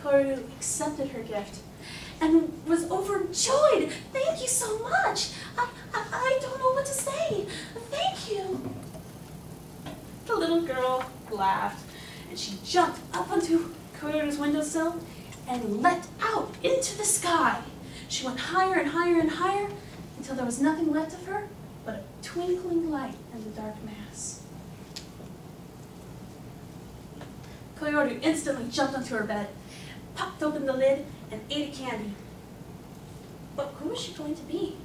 Koiru accepted her gift and was overjoyed. Thank you so much. I don't know what to say. Thank you. The little girl laughed, and she jumped up onto Koiru's windowsill and leapt out into the sky. She went higher and higher and higher until there was nothing left of her but a twinkling light in the dark mass. Koiru instantly jumped onto her bed, popped open the lid, and ate a candy. But who was she going to be?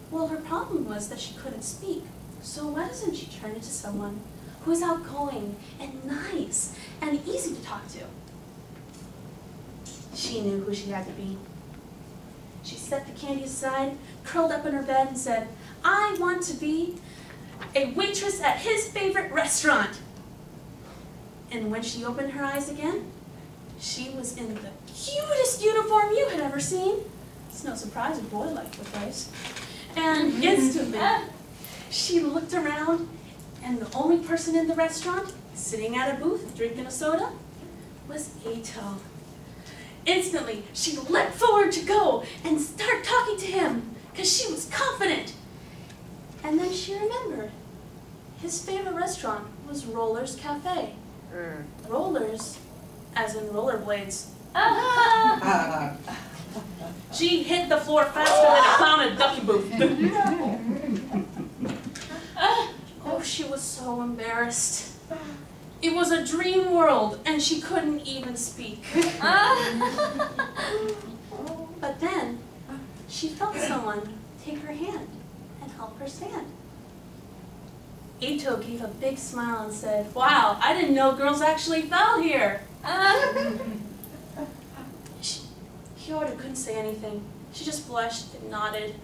Well, her problem was that she couldn't speak. So why doesn't she turn into someone who is outgoing and nice and easy to talk to? She knew who she had to be. She set the candy aside, curled up in her bed, and said, I want to be a waitress at his favorite restaurant. And when she opened her eyes again, she was in the cutest uniform you had ever seen. It's no surprise a boy liked the place. And instantly, she looked around, and the only person in the restaurant, sitting at a booth, drinking a soda, was Eito. Instantly, she leapt forward to go and start talking to him, because she was confident. And then she remembered. His favorite restaurant was Roller's Cafe. Rollers, as in rollerblades. She hit the floor faster than a clown at a ducky booth. Oh, she was so embarrassed. It was a dream world, and she couldn't even speak. But then, she felt someone take her hand and help her stand. Eito gave a big smile and said, wow, I didn't know girls actually fell here. Hyoru couldn't say anything. She just blushed and nodded.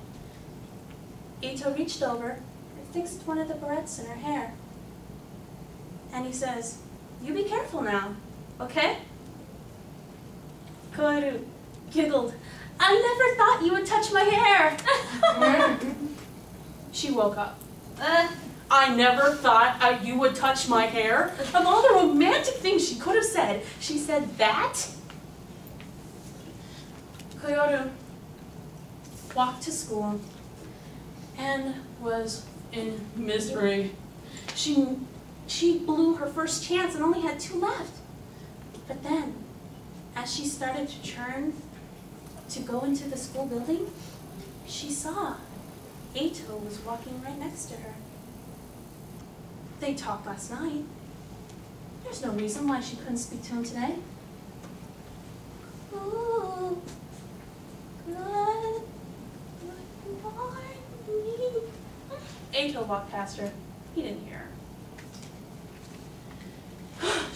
Eito reached over and fixed one of the barrettes in her hair. And he says, you be careful now, okay? Koiru giggled. I never thought you would touch my hair. She woke up. I never thought you would touch my hair. Of all the romantic things she could have said, she said that? Koiru walked to school and was in misery. She blew her first chance and only had 2 left. But then, as she started to turn to go into the school building, she saw Eito was walking right next to her. They talked last night. There's no reason why she couldn't speak to him today. Ooh, good morning. Eito walked past her. He didn't hear her.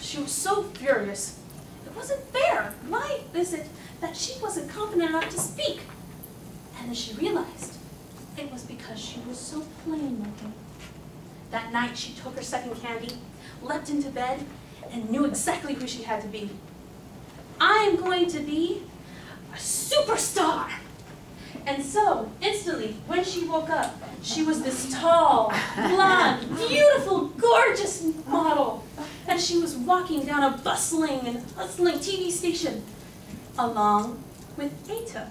She was so furious. It wasn't fair. Why is it that she wasn't confident enough to speak? And then she realized it was because she was so plain looking. That night she took her second candy, leapt into bed, and knew exactly who she had to be. I am going to be a superstar. And so, instantly, when she woke up, she was this tall, blonde, beautiful, gorgeous model. And she was walking down a bustling and hustling TV station, along with Eito.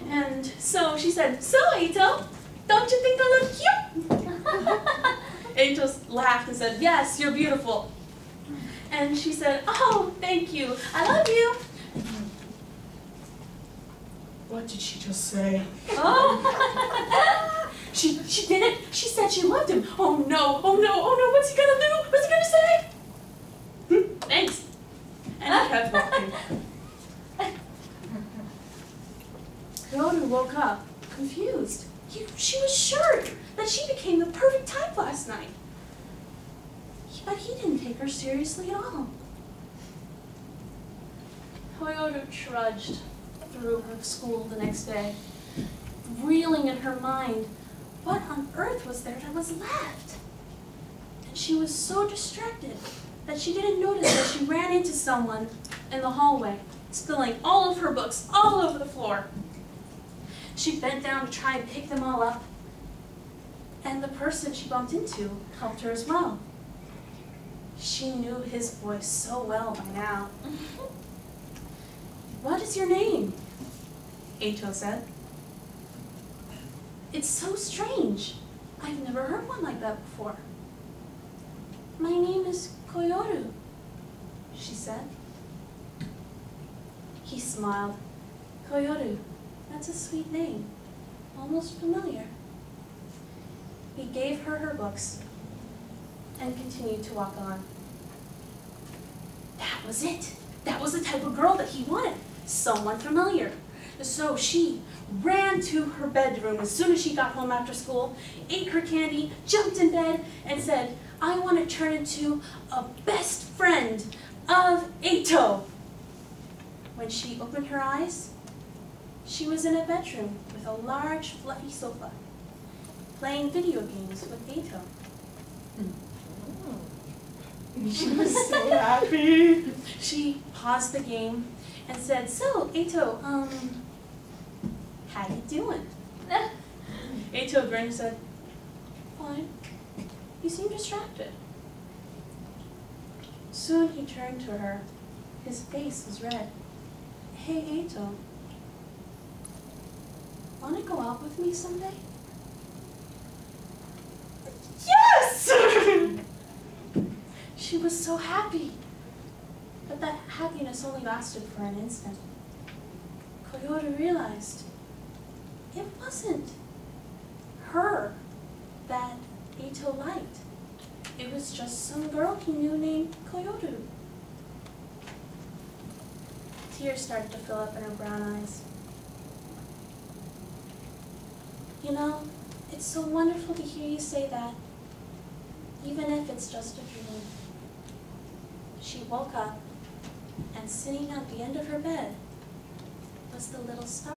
And so she said, so Eito, don't you think I look cute? Eito laughed and said, yes, you're beautiful. And she said, oh, thank you, I love you. What did she just say? Oh. She did it. She said she loved him. Oh no, oh no, oh no, what's he gonna do? What's he gonna say? Thanks. And he kept walking. Hyoru woke up, confused. She was sure that she became the perfect type last night. But he didn't take her seriously at all. Hyoru trudged through her school the next day, reeling in her mind, what on earth was there that was left? And she was so distracted that she didn't notice that she ran into someone in the hallway, spilling all of her books all over the floor. She bent down to try and pick them all up, and the person she bumped into helped her as well. She knew his voice so well by now. "What is your name?" Eito said. "It's so strange. I've never heard one like that before." "My name is Koyoru," she said. He smiled. "Koyoru, that's a sweet name, almost familiar." He gave her her books and continued to walk on. That was it. That was the type of girl that he wanted, someone familiar. So she ran to her bedroom as soon as she got home after school, ate her candy, jumped in bed, and said, "I want to turn into a best friend of Eito." When she opened her eyes, she was in a bedroom with a large, fluffy sofa, playing video games with Eito. She was so happy. She paused the game and said, "So, Eito, how you doing?" Eito grinned and said, "Fine. You seem distracted." Soon he turned to her. His face was red. "Hey, Eito, want to go out with me someday?" Yes! She was so happy. But that happiness only lasted for an instant. Koyoru realized it wasn't her that Eito liked. It was just some girl he knew named Koyoru. Tears started to fill up in her brown eyes. "You know, it's so wonderful to hear you say that, even if it's just a dream." She woke up, and sitting at the end of her bed was the little star.